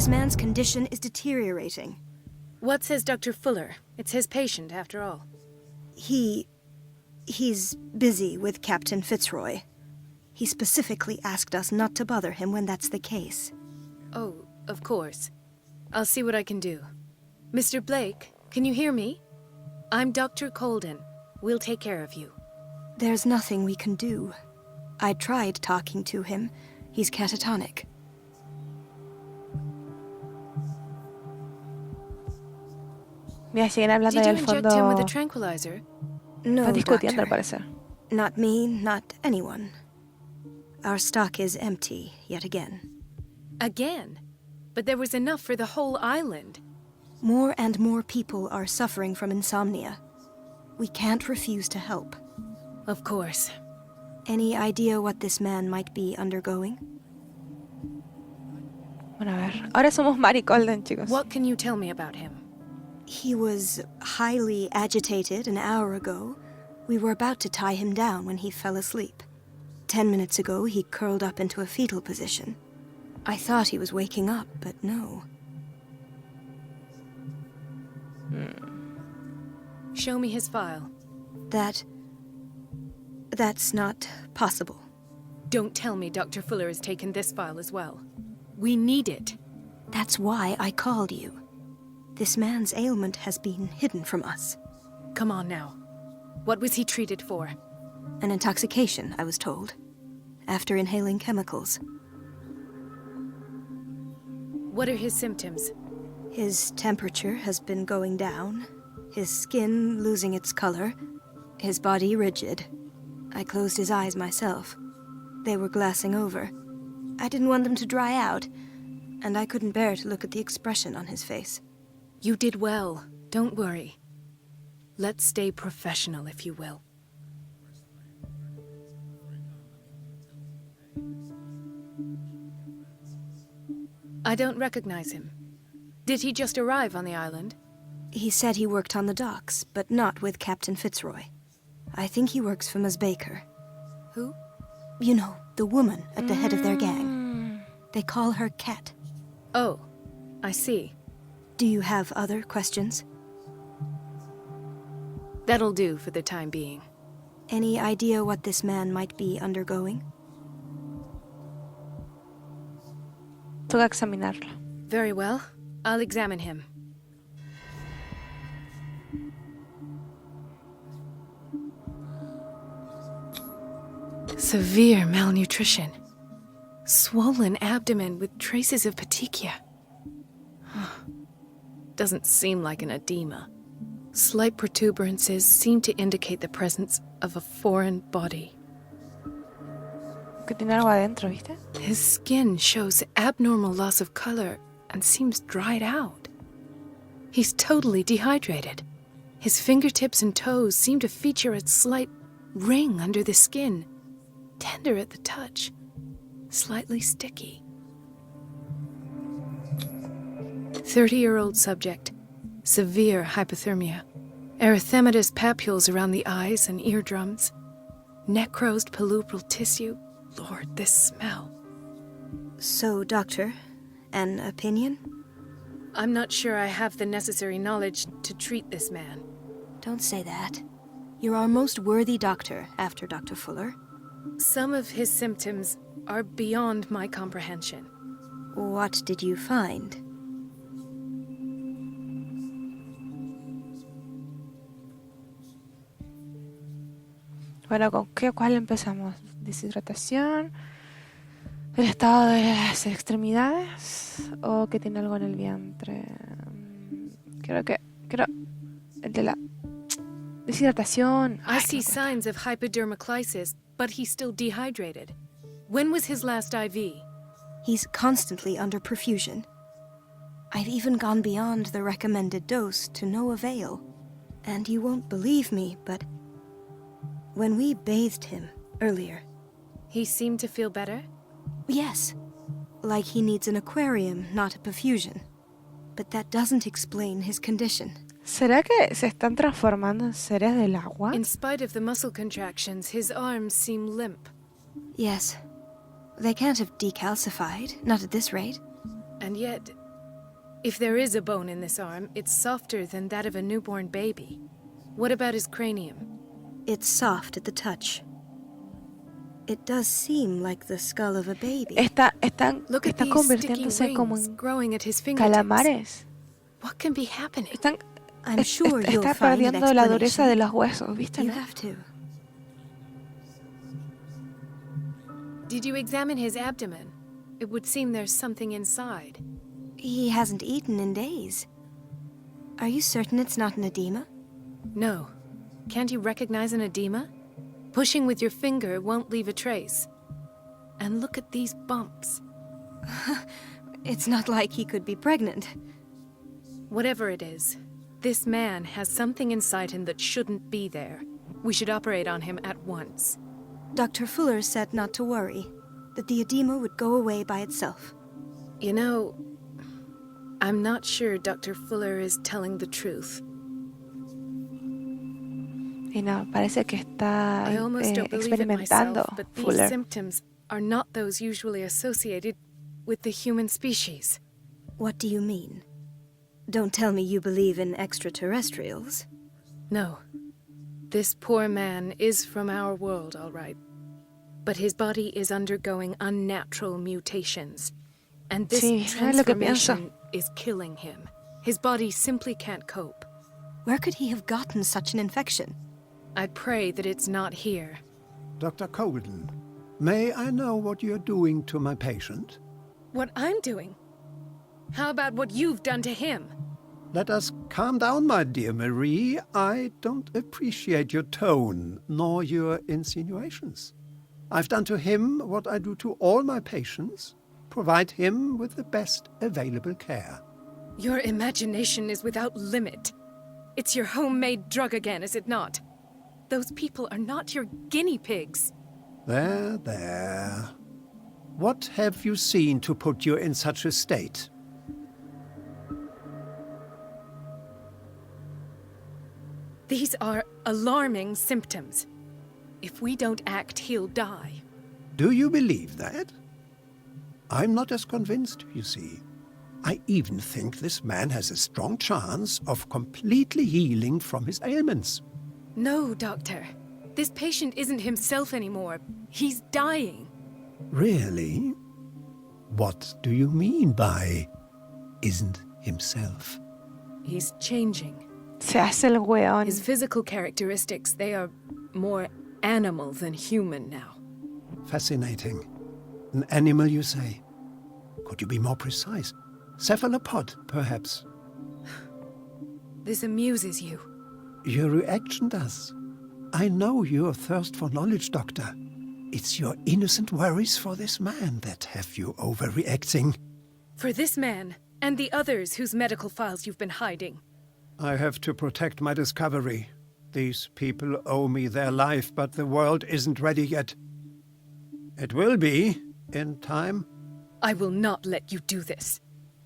This man's condition is deteriorating. What says Dr. Fuller? It's his patient, after all. He's busy with Captain Fitzroy. He specifically asked us not to bother him when that's the case. Oh, of course. I'll see what I can do. Mr. Blake, can you hear me? I'm Dr. Colden. We'll take care of you. There's nothing we can do. I tried talking to him. He's catatonic. Mira, siguen hablando Did ahí you al inject him with a fondo. tranquilizer? No, Están discutiendo doctor. al parecer. Not me, not anyone. Our stock is empty, yet again. Again? But there was enough for the whole island. More and more people are suffering from insomnia. We can't refuse to help. Of course. Any idea what this man might be undergoing? Bueno, a ver. Ahora somos Mari Colden, chicos. What can you tell me about him? He was highly agitated an hour ago. We were about to tie him down when he fell asleep. 10 minutes ago, he curled up into a fetal position. I thought he was waking up, but no. Show me his file. That's not possible. Don't tell me Dr. Fuller has taken this file as well. We need it. That's why I called you. This man's ailment has been hidden from us. Come on now. What was he treated for? An intoxication, I was told. After inhaling chemicals. What are his symptoms? His temperature has been going down. His skin losing its color. His body rigid. I closed his eyes myself. They were glassing over. I didn't want them to dry out, and I couldn't bear to look at the expression on his face. You did well. Don't worry. Let's stay professional, if you will. I don't recognize him. Did he just arrive on the island? He said he worked on the docks, but not with Captain Fitzroy. I think he works for Ms. Baker. Who? You know, the woman at the head of their gang. They call her Cat. Oh, I see. Do you have other questions? That'll do for the time being. Any idea what this man might be undergoing? Toca examinarlo. Very well. I'll examine him. Severe malnutrition. Swollen abdomen with traces of petechia. Doesn't seem like an edema. Slight protuberances seem to indicate the presence of a foreign body. Que tiene algo adentro, ¿viste? His skin shows abnormal loss of color and seems dried out. He's totally dehydrated. His fingertips and toes seem to feature a slight ring under the skin, tender at the touch, slightly sticky. 30-year-old subject, severe hypothermia, erythematous papules around the eyes and eardrums, necrosed palpebral tissue. Lord, this smell. So, Doctor, an opinion? I'm not sure I have the necessary knowledge to treat this man. Don't say that. You're our most worthy doctor after Dr. Fuller. Some of his symptoms are beyond my comprehension. What did you find? Bueno, ¿cuál empezamos? Deshidratación, el estado de las extremidades o que tiene algo en el vientre. Creo el de la deshidratación. I see signs of hypodermoclysis, but he's still dehydrated. When was his last IV? He's constantly under perfusion. I've even gone beyond the recommended dose to no avail. And you won't believe me, but when we bathed him earlier... He seemed to feel better? Yes. Like he needs an aquarium, not a perfusion. But that doesn't explain his condition. ¿Será que se están transformando en seres del agua? In spite of the muscle contractions, his arms seem limp. Yes. They can't have decalcified, not at this rate. And yet, If there is a bone in this arm, it's softer than that of a newborn baby. What about his cranium? It's soft at the touch. It does seem like the skull of a baby. Están Look at these sticky convirtiéndose como rings en growing at his fingertips. calamares. What can be happening? I'm sure you'll Está find an perdiendo la dureza explanation. de los huesos, ¿viste? You ¿No? have to. Did you examine his abdomen? It would seem there's something inside. He hasn't eaten in days. Are you certain it's not an edema? No. Can't you recognize an edema? Pushing with your finger won't leave a trace. And look at these bumps. It's not like he could be pregnant. Whatever it is, this man has something inside him that shouldn't be there. We should operate on him at once. Dr. Fuller said not to worry, that the edema would go away by itself. You know, I'm not sure Dr. Fuller is telling the truth. Y no, parece que está I almost don't believe it experimentando myself, but these Fuller. symptoms are not those usually associated with the human species. What do you mean? Don't tell me you believe in extraterrestrials. No. This poor man is from our world, all right. But his body is undergoing unnatural mutations. And this Sí, es lo que pienso. transformation is killing him. His body simply can't cope. Where could he have gotten such an infection? I pray that it's not here. Dr. Colden, may I know what you're doing to my patient? What I'm doing? How about what you've done to him? Let us calm down, my dear Marie. I don't appreciate your tone, nor your insinuations. I've done to him what I do to all my patients, provide him with the best available care. Your imagination is without limit. It's your homemade drug again, is it not? Those people are not your guinea pigs. There, there. What have you seen to put you in such a state? These are alarming symptoms. If we don't act, he'll die. Do you believe that? I'm not as convinced, you see. I even think this man has a strong chance of completely healing from his ailments. No, Doctor. This patient isn't himself anymore. He's dying. Really? What do you mean by isn't himself? He's changing. Se hace el weón. His physical characteristics, they are more animal than human now. Fascinating. An animal, you say? Could you be more precise? Cephalopod, perhaps? This amuses you. Your reaction does. I know your thirst for knowledge, Doctor. It's your innocent worries for this man that have you overreacting. For this man, and the others whose medical files you've been hiding. I have to protect my discovery. These people owe me their life, but the world isn't ready yet. It will be, in time. I will not let you do this.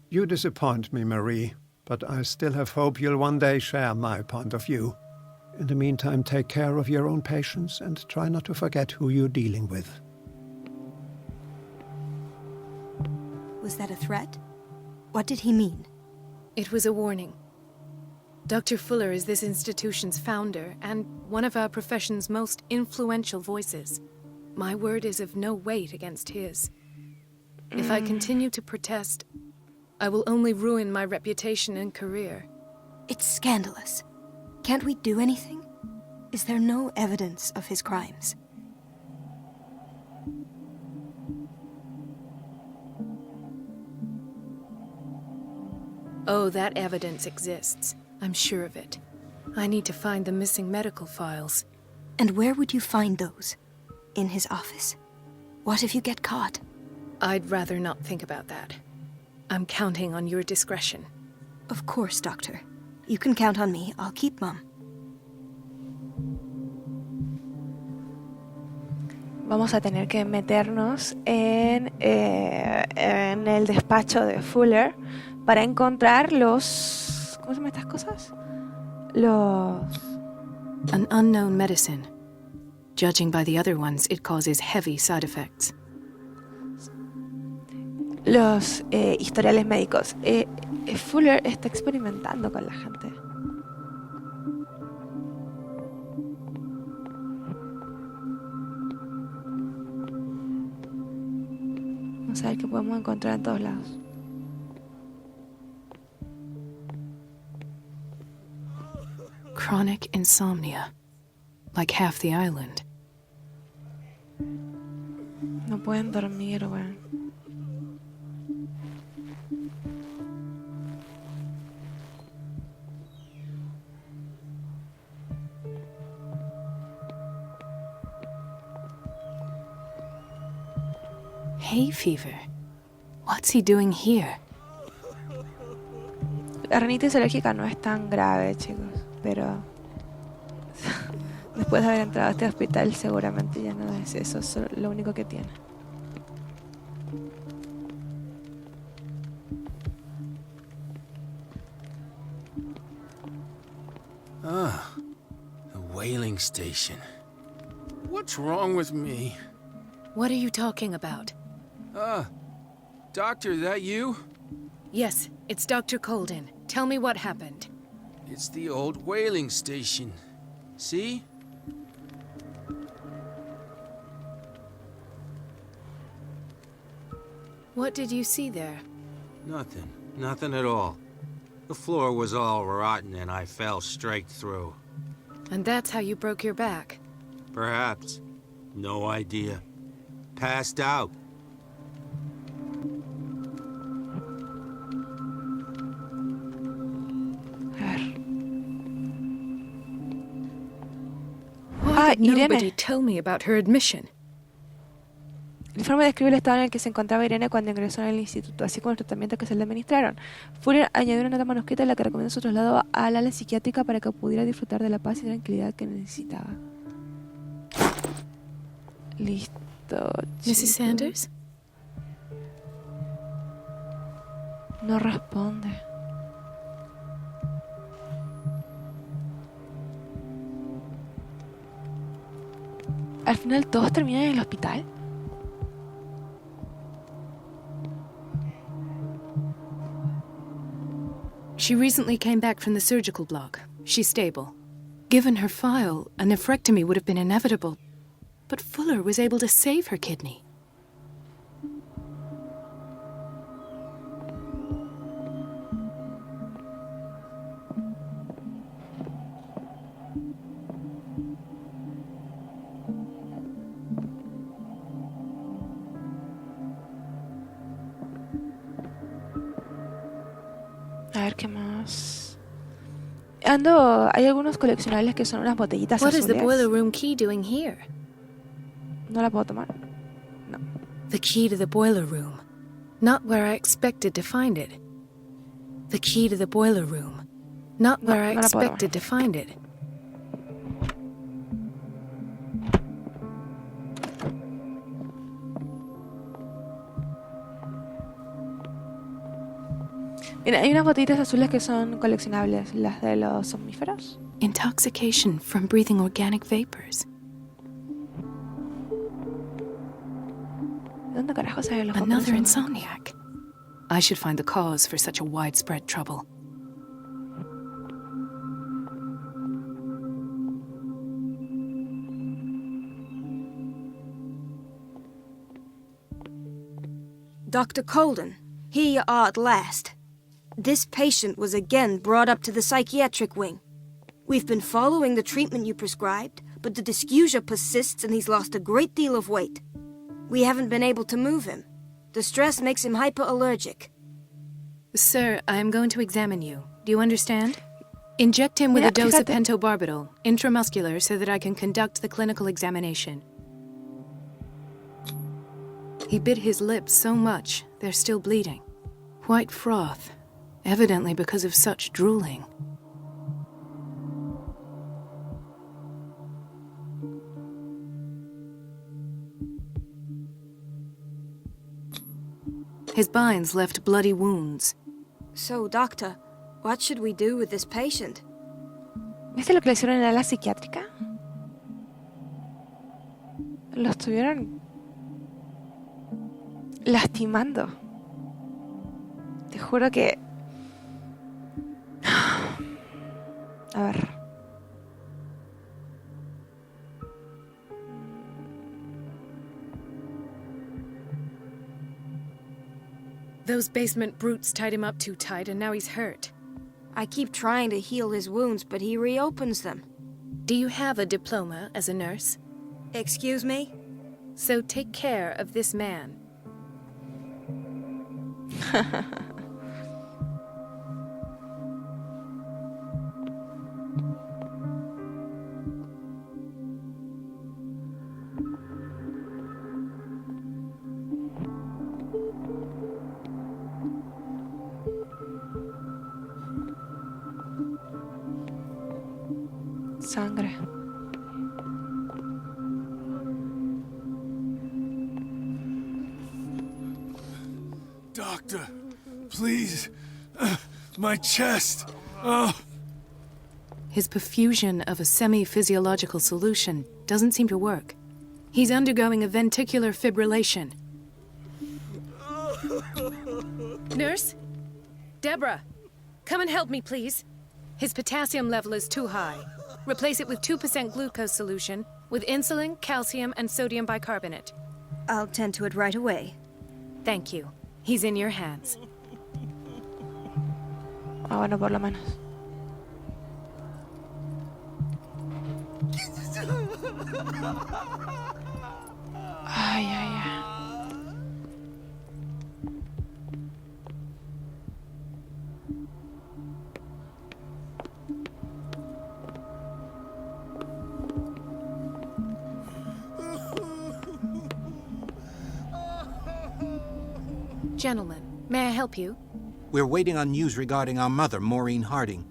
You disappoint me, Marie, but I still have hope you'll one day share my point of view. In the meantime, take care of your own patients and try not to forget who you're dealing with. Was that a threat? What did he mean? It was a warning. Dr. Fuller is this institution's founder and one of our profession's most influential voices. My word is of no weight against his. If I continue to protest, I will only ruin my reputation and career. It's scandalous. Can't we do anything? Is there no evidence of his crimes? Oh, that evidence exists. I'm sure of it. I need to find the missing medical files. And where would you find those? In his office? What if you get caught? I'd rather not think about that. I'm counting on your discretion. Of course, Doctor. You can count on me. I'll keep Mom. Vamos a tener que meternos en el despacho de Fuller para encontrar los... ¿Cómo se llaman estas cosas? An unknown medicine. Judging by the other ones, it causes heavy side effects. Los historiales médicos. Fuller está experimentando con la gente. Vamos a ver qué podemos encontrar en todos lados. Chronic insomnia. Like half the island. No pueden dormir, weón. Hay fever. What's he doing here? La rinitis alérgica no es tan grave, chicos, pero después de haber entrado a este hospital seguramente ya no es eso, es lo único que tiene. Ah, the whaling station. What's wrong with me? What are you talking about? Doctor, that you? Yes, it's Dr. Colden. Tell me what happened. It's the old whaling station. See? What did you see there? Nothing. Nothing at all. The floor was all rotten and I fell straight through. And that's how you broke your back. Perhaps. No idea. Passed out. A ver. Why did Irene. nobody tell me about her admission? El informe describe el estado en el que se encontraba Irene cuando ingresó en el instituto, así como los tratamientos que se le administraron. Fuller añadió una nota manuscrita en la que recomienda su traslado a la ala psiquiátrica para que pudiera disfrutar de la paz y tranquilidad que necesitaba. Listo, Mrs. chicos. Sanders? No responde. Al final todos terminan en el hospital. She recently came back from the surgical block. She's stable. Given her file, a nephrectomy would have been inevitable. But Fuller was able to save her kidney. A ver qué más. Hay algunos coleccionables que son unas botellitas What is the azules. boiler room key doing here? No la puedo tomar. No. The key to the boiler room. Not where I expected to find it. The key to the boiler room. Not where I no la puedo expected to find it. Mira, hay unas botellitas azules que son coleccionables, las de los somníferos. Intoxication from breathing organic vapors. ¿De dónde carajo salen los Another papeles? insomniac. I should find the cause for such a widespread trouble. Dr. Colden, here you are at last. This patient was again brought up to the psychiatric wing. We've been following the treatment you prescribed, but the dysgeusia persists and he's lost a great deal of weight. We haven't been able to move him. The stress makes him hyperallergic. Sir, I am going to examine you. Do you understand? Inject him with Mira, a dose of fíjate. pentobarbital, intramuscular, so that I can conduct the clinical examination. He bit his lips so much, they're still bleeding. White froth, evidently because of such drooling. His binds left bloody wounds. So, doctor, what should we do with this patient? ¿Viste lo que le hicieron en la ala psiquiátrica? Lo estuvieron lastimando. Te juro que A ver. Those basement brutes tied him up too tight, and now he's hurt. I keep trying to heal his wounds, but he reopens them. Do you have a diploma as a nurse? Excuse me? So take care of this man. Sangre. Doctor, please. My chest. Oh. His perfusion of a semi-physiological solution doesn't seem to work. He's undergoing a ventricular fibrillation. Nurse? Deborah, come and help me, please. His potassium level is too high. Replace it with 2% glucose solution with insulin, calcium, and sodium bicarbonate. I'll tend to it right away. Thank you. He's in your hands. Ah, bueno, por lo menos. Ay, ay, ay. Gentlemen, may I help you? We're waiting on news regarding our mother, Maureen Harding.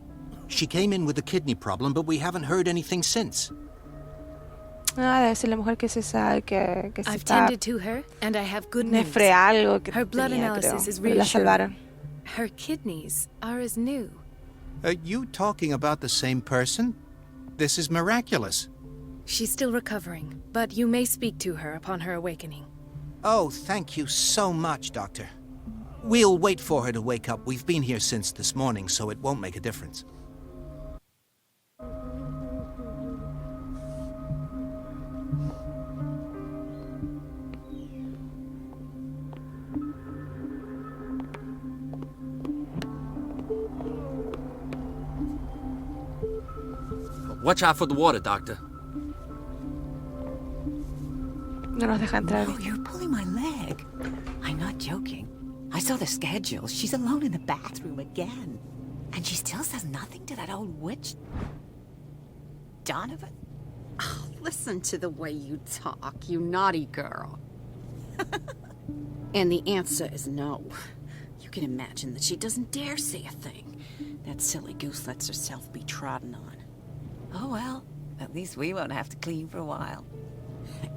She came in with a kidney problem, but we haven't heard anything since. Ah, debe ser la mujer que se sabe que se I've está tended to her, and I have good news. nefre algo que Her blood tenía, analysis creo. is Pero la reassuring. salvaron. Her kidneys are as new. Are you talking about the same person? This is miraculous. She's still recovering, but you may speak to her upon her awakening. Oh, thank you so much, Doctor. We'll wait for her to wake up. We've been here since this morning, so it won't make a difference. Watch out for the water, Doctor. No nos deja entrar. Oh, you're pulling my leg. I'm not joking. I saw the schedule. She's alone in the bathroom again. And she still says nothing to that old witch, Donovan. Oh, listen to the way you talk, you naughty girl. And the answer is no. You can imagine that she doesn't dare say a thing. That silly goose lets herself be trodden on. Oh, well, at least we won't have to clean for a while.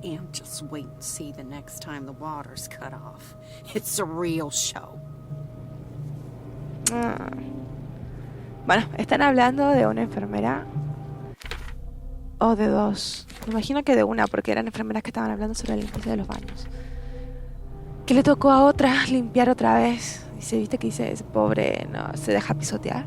And just wait and see the next time the water's cut off. It's a real show. Ah. Bueno, están hablando de una enfermera. O de dos. Me imagino que de una, porque eran enfermeras que estaban hablando sobre la limpieza de los baños. Que le tocó a otra limpiar otra vez. Dice, ¿viste que dice ese pobre no se deja pisotear?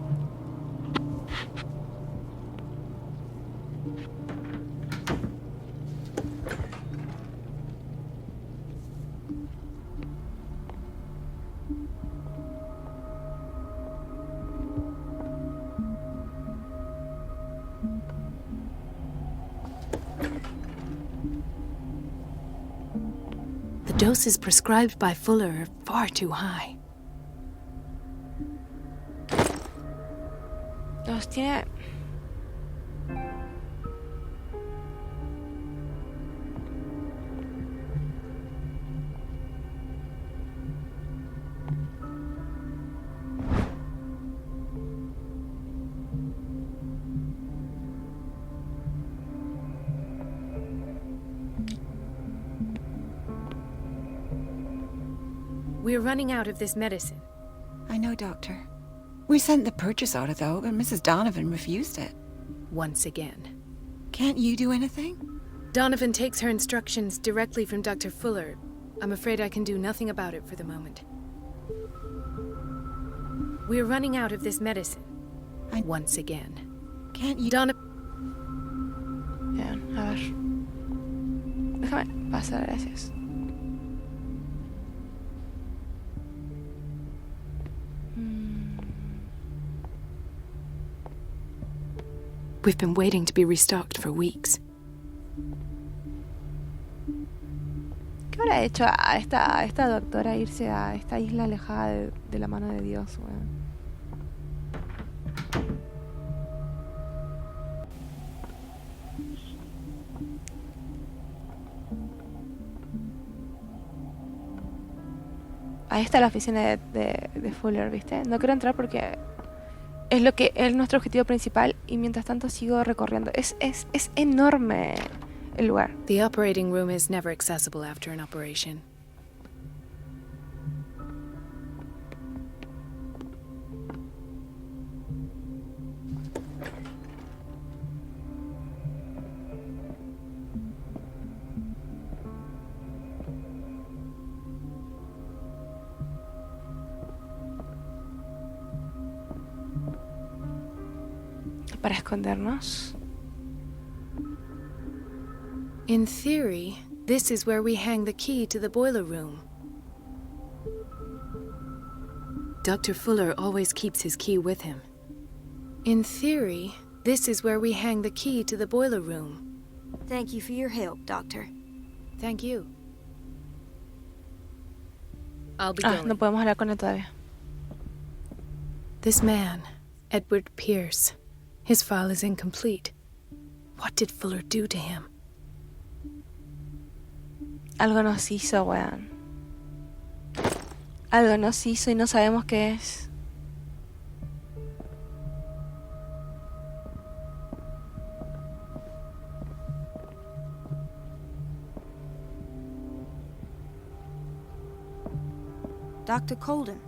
The doses prescribed by Fuller are far too high. Los tiene... We're running out of this medicine. I know, Doctor. We sent the purchase order, though, but Mrs. Donovan refused it. Once again. Can't you do anything? Donovan takes her instructions directly from Dr. Fuller. I'm afraid I can do nothing about it for the moment. We're running out of this medicine. once again. Can't you... Donna... Bien, a ver. Déjame pasar, gracias. We've been waiting to be restocked for weeks. ¿Qué habrá hecho a esta doctora irse a esta isla alejada de la mano de Dios, weón? Ahí está la oficina de Fuller, ¿viste? No quiero entrar porque es lo que es nuestro objetivo principal y mientras tanto sigo recorriendo. Es enorme el lugar. The operating room is never accessible after an operation. Para escondernos. In theory, this is where we hang the key to the boiler room. Dr. Fuller always keeps his key with him. In theory, this is where we hang the key to the boiler room. Thank you for your help, Doctor. Thank you. I'll be Ah, going. no podemos hablar con él todavía. This man, Edward Pierce, his file is incomplete. What did Fuller do to him? Algo nos hizo, weón. Algo nos hizo y no sabemos qué es. Dr. Colden.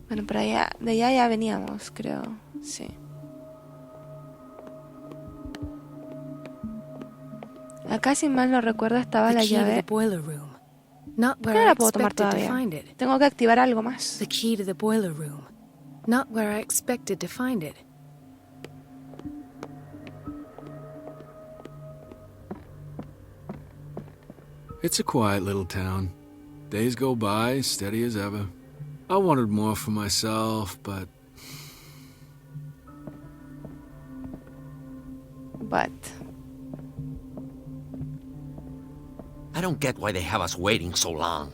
Bueno, pero allá, de allá ya veníamos, creo. Sí. Acá, si mal no recuerdo, estaba la The key to the llave. boiler room. Not ¿Por qué where no I la puedo tomar expected to todavía? find it. Tengo que activar algo más. The key to the boiler room. Not where I expected to find it. It's a quiet little town. Days go by, steady as ever. I wanted more for myself, but... I don't get why they have us waiting so long.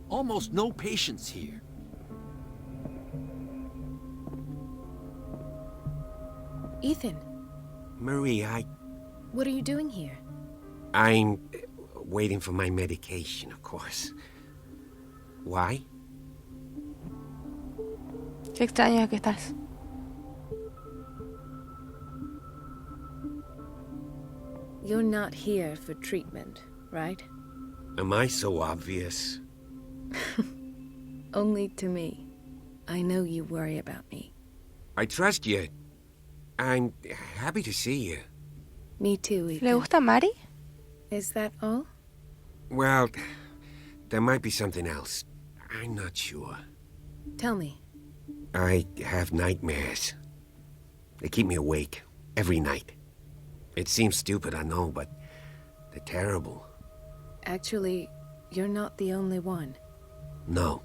Almost no patience here. Ethan, Marie, what are you doing here? I'm waiting for my medication, of course. Why? Qué extraño que estás. You're not here for treatment, right? Am I so obvious? Only to me. I know you worry about me. I trust you. I'm happy to see you. Me too, Ethan. ¿Le gusta Mari? Is that all? Well, there might be something else. I'm not sure. Tell me. I have nightmares. They keep me awake every night. It seems stupid, I know, but they're terrible. Actually, you're not the only one. No.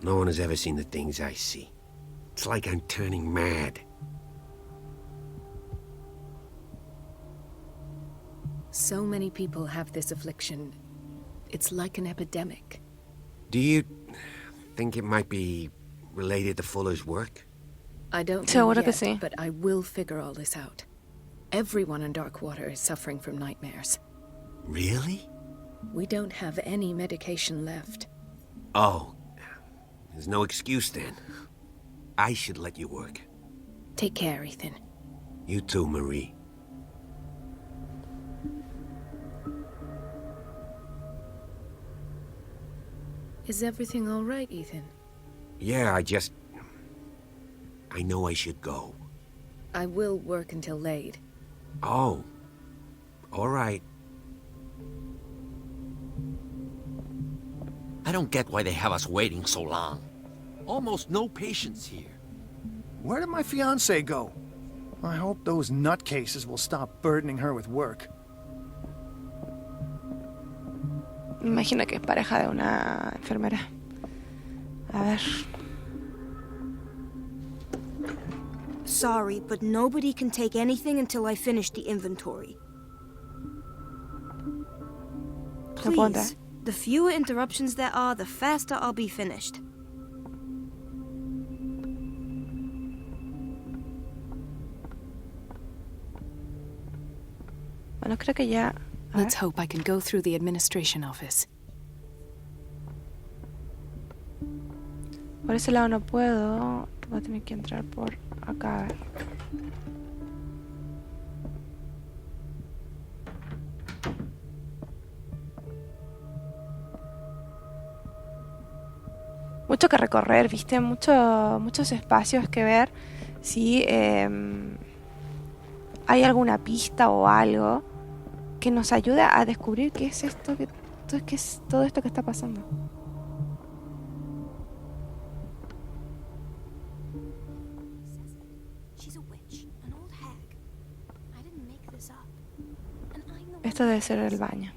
No one has ever seen the things I see. It's like I'm turning mad. So many people have this affliction. It's like an epidemic. Do you think it might be related to Fuller's work? I don't know Seguro que yet, sí. but I will figure all this out. Everyone in Darkwater is suffering from nightmares. Really? We don't have any medication left. Oh. There's no excuse then. I should let you work. Take care, Ethan. You too, Marie. Is everything all right, Ethan? Yeah, I know I should go. I will work until late. Oh. All right. I don't get why they have us waiting so long. Almost no patience here. Where did my fiancé go? I hope those nutcases will stop burdening her with work. Me imagino que es pareja de una enfermera. A ver. Sorry, but nobody can take anything until I finish the inventory. No puedo entrar. Please. The fewer interruptions there are, the faster I'll be finished. Bueno, creo que ya... Let's hope I can go through the administration office. Por ese lado no puedo. Voy a tener que entrar por acá. A ver. Mucho que recorrer, ¿viste? Muchos espacios que ver. Si hay alguna pista o algo que nos ayude a descubrir qué es esto, qué es todo esto que está pasando. Esto debe ser el baño.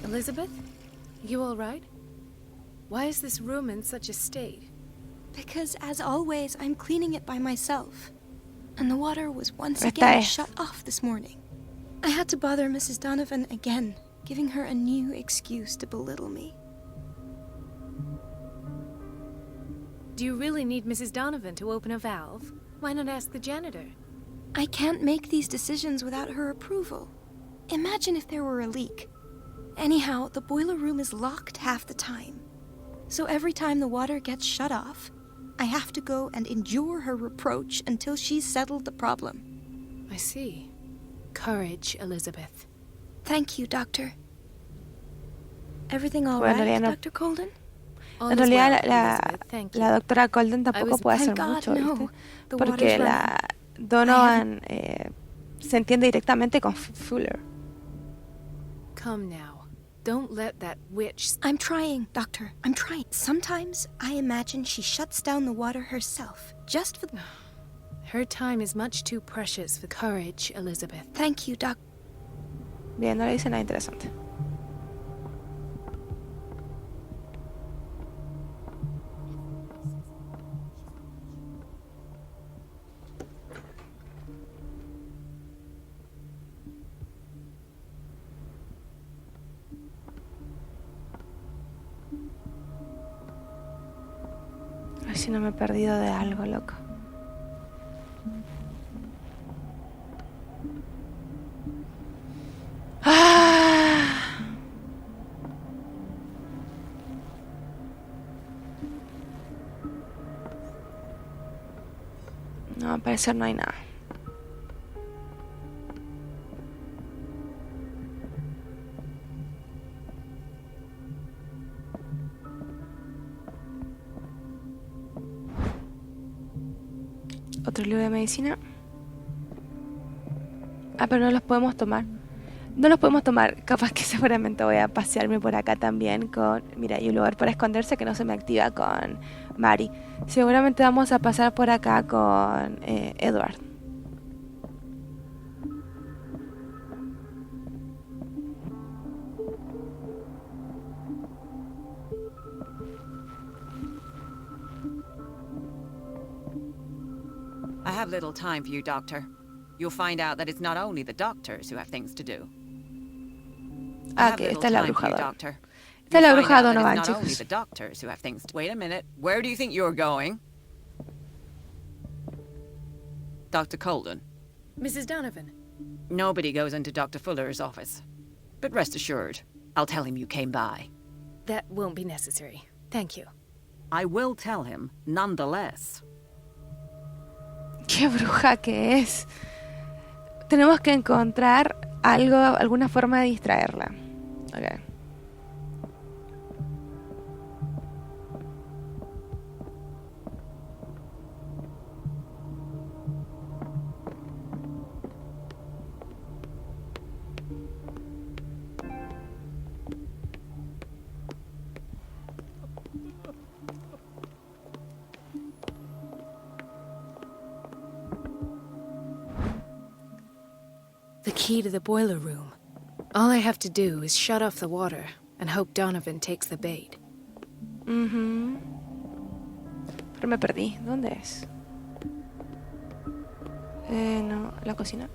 Elizabeth? You all right? Why is this room in such a state? Because, as always, I'm cleaning it by myself. And the water was once again shut off this morning. I had to bother Mrs. Donovan again, giving her a new excuse to belittle me. Do you really need Mrs. Donovan to open a valve? Why not ask the janitor? I can't make these decisions without her approval. Imagine if there were a leak. Anyhow, the boiler room is locked half the time. So every time the water gets shut off, I have to go and endure her reproach until she's settled the problem. I see. Courage, Elizabeth. Thank you, Doctor. Everything all right, Dr. Colden? En realidad, la doctora Colden tampoco puede hacer mucho, ¿viste? Porque la Donovan se entiende directamente con Fuller. Come now. Don't let that witch... I'm trying, Doctor. I'm trying. Sometimes I imagine she shuts down the water herself, just for... Her time is much too precious for courage, Elizabeth. Thank you, Doc. Bien, no le dice nada interesante. A ver si no me he perdido de algo, loco. No, al parecer no hay nada. Otro libro de medicina. Ah, pero no los podemos tomar. No los podemos tomar. Capaz que seguramente voy a pasearme por acá también con... Mira, hay un lugar para esconderse que no se me activa con Mari. Seguramente vamos a pasar por acá con Edward. I have little time for you, Doctor. You'll find out that it's not only the doctors who have things to do. Ah, que esta es la bruja Donovan. Esta es la bruja Donovan, chicos. Only the doctors who have things to... Wait a minute. Where do you think you're going? Dr. Colden. Mrs. Donovan. Nobody goes into Dr. Fuller's office. But rest assured, I'll tell him you came by. That won't be necessary. Thank you. I will tell him, nonetheless. Qué bruja que es. Tenemos que encontrar algo, alguna forma de distraerla. Okay. The key to the boiler room. All I have to do is shut off the water and hope Donovan takes the bait. Pero me perdí. ¿Dónde es? No, la cocina.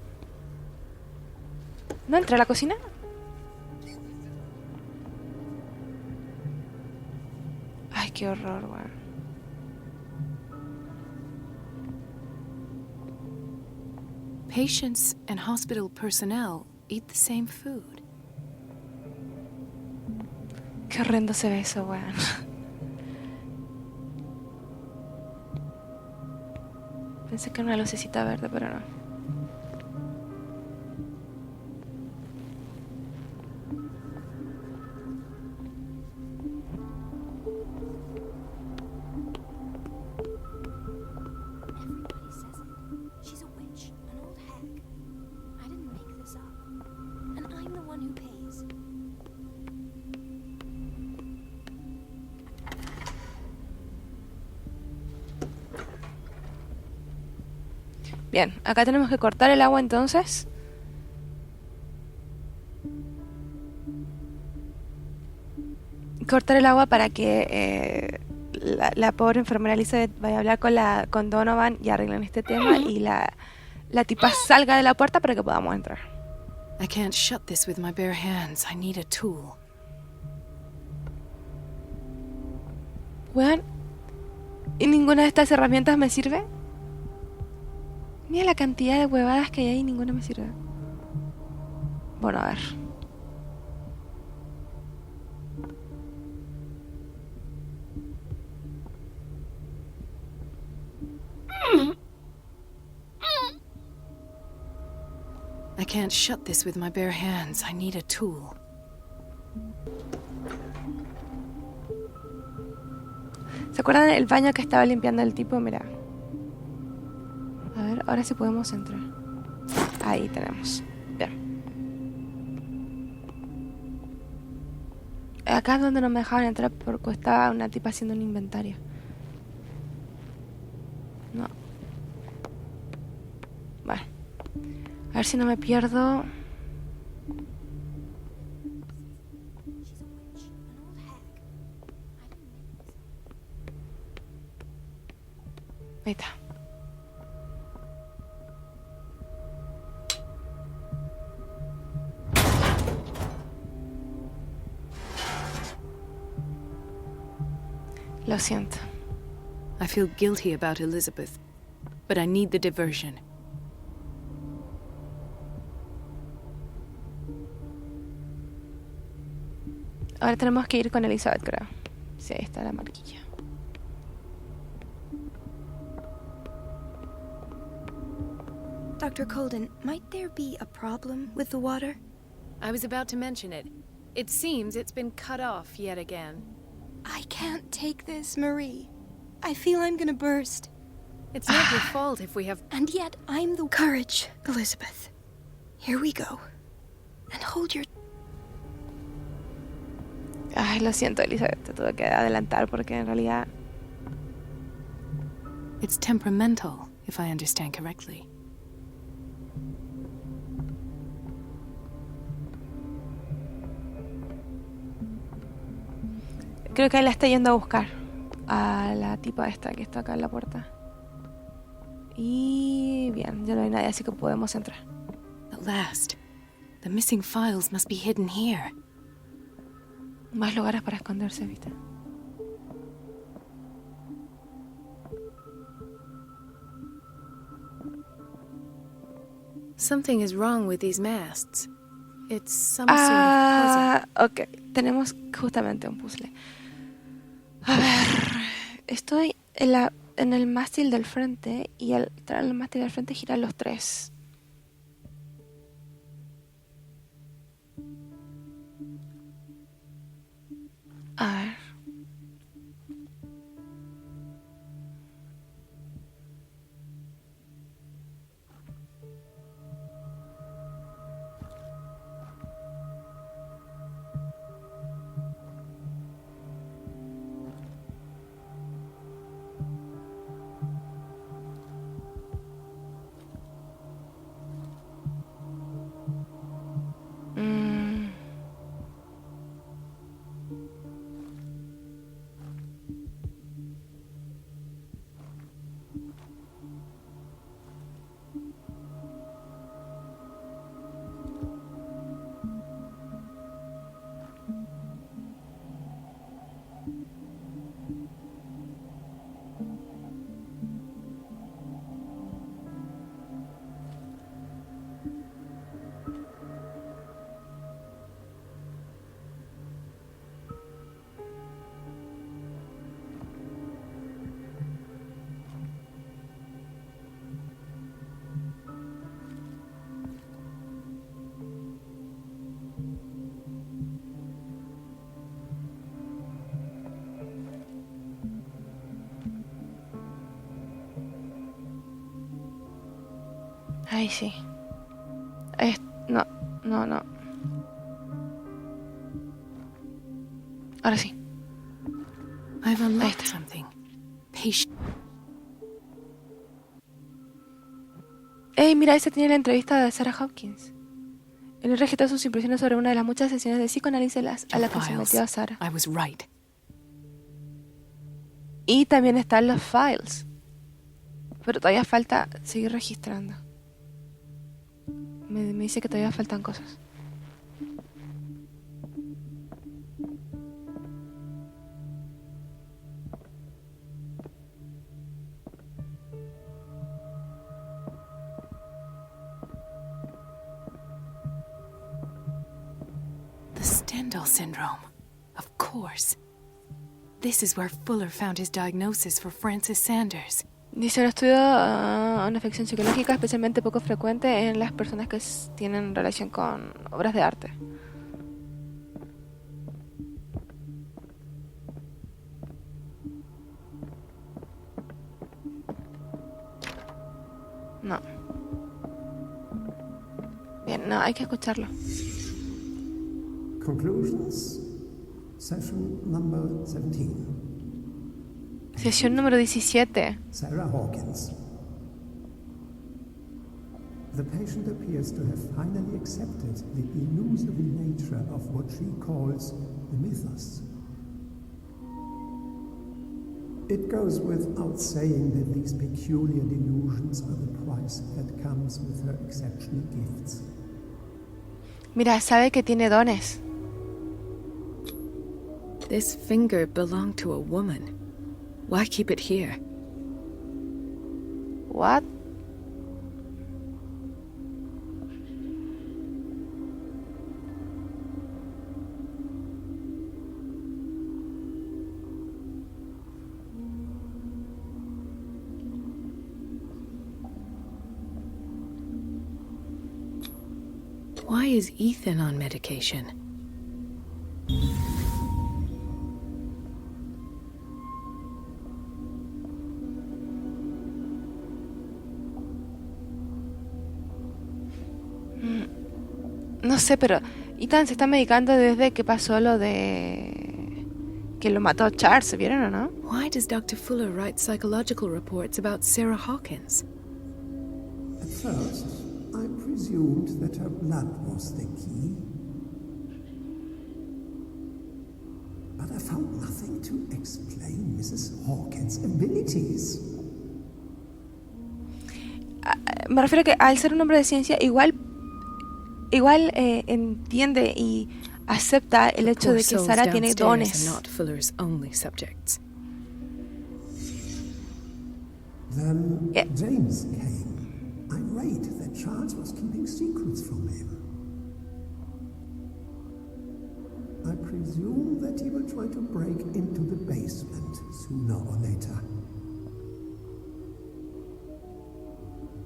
¿No entra a la cocina? Ay, qué horror, weón. Patients and hospital personnel eat the same food. Qué horrendo se ve eso, weón. Pensé que era una lucecita verde, pero no. Everybody says it. She's a witch, an old hag. I didn't make this up. And I'm the one who pays. Bien, acá tenemos que cortar el agua entonces. Cortar el agua para que la pobre enfermera Elizabeth vaya a hablar con Donovan y arreglen este tema y la tipa salga de la puerta para que podamos entrar. I can't shut this with my bare hands. I need a tool. Weón, ¿y ninguna de estas herramientas me sirve? Mira la cantidad de huevadas que hay ahí y ninguna me sirve. Bueno, a ver. I can't shut this with my bare hands. I need a tool. ¿Se acuerdan del baño que estaba limpiando el tipo? Mira. A ver, ahora sí podemos entrar. Ahí tenemos. Bien. Acá es donde no me dejaban entrar porque estaba una tipa haciendo un inventario. No. Bueno. A ver si no me pierdo. Ahí está. Lo siento. I feel guilty about Elizabeth, but I need the diversion. Ahora tenemos que ir con Elizabeth, creo. Sí, ahí está la marquilla. Dr. Colden, might there be a problem with the water? I was about to mention it. It seems it's been cut off yet again. I can't take this, Marie. I feel I'm gonna burst. It's not your fault if we have... And yet I'm the... Courage, Elizabeth. Here we go. And hold your... Ay, lo siento, Elizabeth. Te tuve que adelantar porque en realidad... It's temperamental, if I understand correctly. Creo que él la está yendo a buscar a la tipa esta que está acá en la puerta. Y bien, ya no hay nadie, así que podemos entrar. At last. The missing files must be hidden here. Más lugares para esconderse, ¿viste? Something is wrong with these masts. It's some sort of puzzle. Ok, tenemos justamente un puzzle. A ver, estoy en el mástil del frente y al entrar al mástil del frente giran los tres. A ver. Ay, sí. No. Ahora sí. I've unlocked something. Patient. Ey, mira, esa tiene la entrevista de Sarah Hopkins. Él registró sus impresiones sobre una de las muchas sesiones de psicoanálisis a la que sometió a Sarah. I was right. Y también están los files. Pero todavía falta seguir registrando. Me dice que todavía faltan cosas. The Stendhal syndrome. Of course. This is where Fuller found his diagnosis for Francis Sanders. Dice un estudio una afección psicológica especialmente poco frecuente en las personas que tienen relación con obras de arte. No. Bien, no, hay que escucharlo. Conclusions. Session number 17. Sesión número 17. Sarah Hawkins. The patient appears to have finally accepted the illusory nature of what she calls the mythos. It goes without saying that these peculiar delusions are the price that comes with her exceptional gifts. Mira, sabe que tiene dones. This finger belonged to a woman. Why keep it here? What? Why is Ethan on medication? No sé, pero Ethan se está medicando desde que pasó lo de que lo mató Charles, ¿vieron o no? Why does Dr. Fuller write psychological reports about Sarah Hawkins? At first, I presumed that her blood was the key. But I found nothing to explain Mrs. Hawkins' abilities. Me refiero a que al ser un hombre de ciencia, igual entiende y acepta el hecho de que Sarah tiene dones. Then James came. irate that Charles was keeping secrets from him. I presume that he will try to break into the basement sooner or later.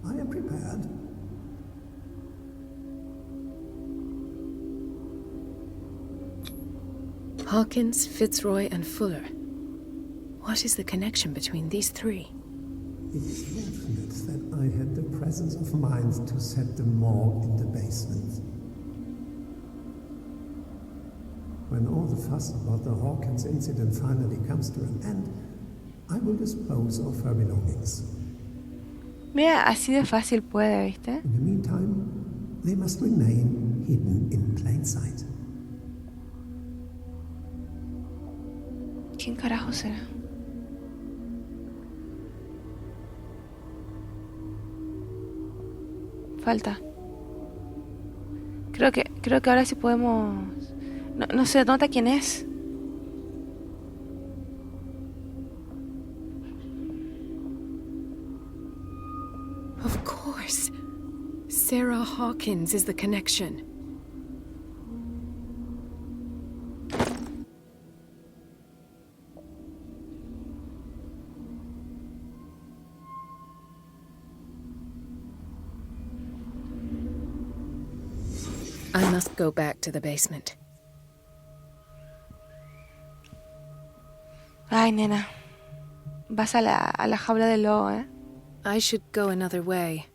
I am prepared. Hawkins, Fitzroy, and Fuller. What is the connection between these three? It is fortunate that I had the presence of mind to set the morgue in the basement. When all the fuss about the Hawkins incident finally comes to an end, I will dispose of her belongings. Mira, así de fácil puede, ¿viste? In the meantime, they must remain hidden in plain sight. ¿Quién carajo será? Falta. Creo que ahora sí podemos... No se nota quién es. Of course. Sarah Hawkins is the connection. I must go back to the basement. Ay, nena. Vas a la jaula del lobo, ¿eh? I should go another way.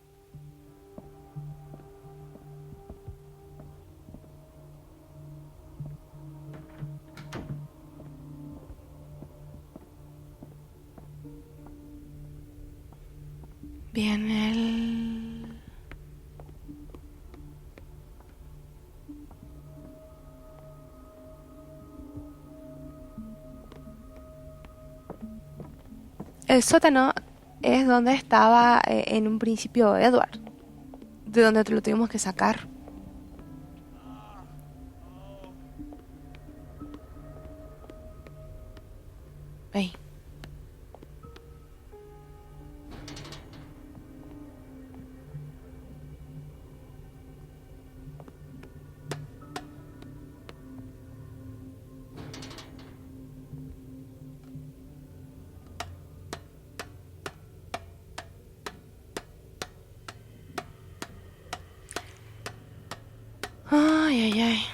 Viene el... El sótano es donde estaba en un principio Edward, de donde lo tuvimos que sacar. Ey. Ay, ay, ay.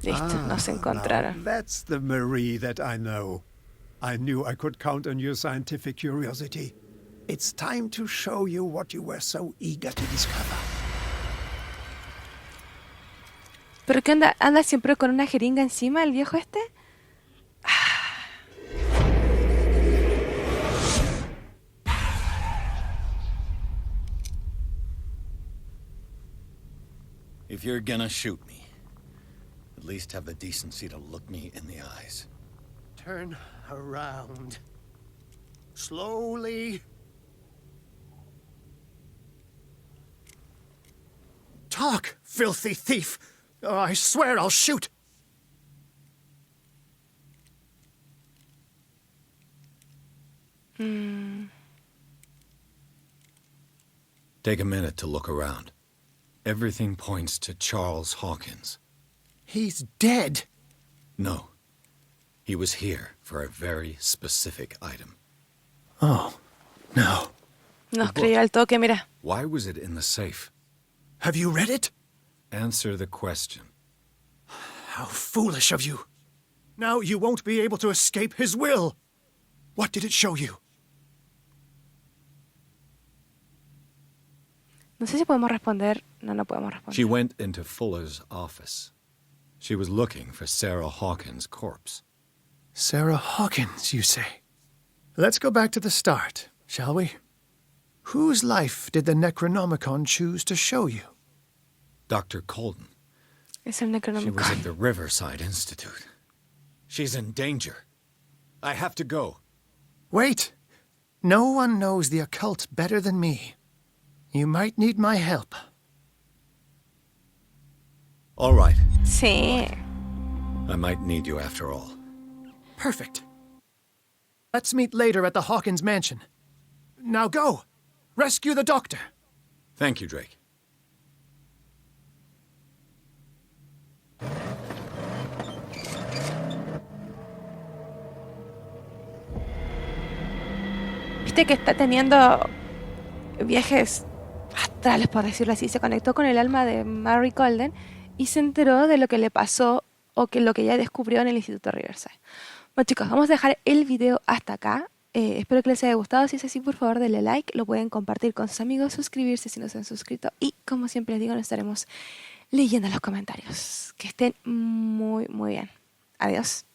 Listo, nos encontraron. Now that's the Marie that I know. I knew I could count on your scientific curiosity. It's time to show you what you were so eager to discover. ¿Pero qué onda? ¿Anda siempre con una jeringa encima el viejo este? If you're gonna shoot me, at least have the decency to look me in the eyes. Turn around. Slowly. Talk, filthy thief! Oh, I swear I'll shoot! Take a minute to look around. Everything points to Charles Hawkins. He's dead! No. He was here for a very specific item. Oh, no. Nos creyó al toque, mira. Why was it in the safe? Have you read it? Answer the question. How foolish of you. Now you won't be able to escape his will. What did it show you? No sé si podemos responder. No podemos responder. She went into Fuller's office. She was looking for Sarah Hawkins' corpse. Sarah Hawkins, you say? Let's go back to the start, shall we? Whose life did the Necronomicon choose to show you? Dr. Colden. Es el She was at Necronomicon. the Riverside Institute. She's in danger. I have to go. Wait! No one knows the occult better than me. You might need my help. All right. Sí. I might need you after all. Perfect. Let's meet later at the Hawkins mansion. Now go! Rescue the doctor! Thank you, Drake. Viste que está teniendo viajes astrales, por decirlo así. Se conectó con el alma de Mary Colden y se enteró de lo que le pasó o que lo que ella descubrió en el Instituto Riverside. Bueno, chicos, vamos a dejar el video hasta acá. Espero que les haya gustado. Si es así, por favor, denle like. Lo pueden compartir con sus amigos, suscribirse si no se han suscrito. Y, como siempre les digo, nos estaremos leyendo los comentarios. Que estén muy, muy bien. Adiós.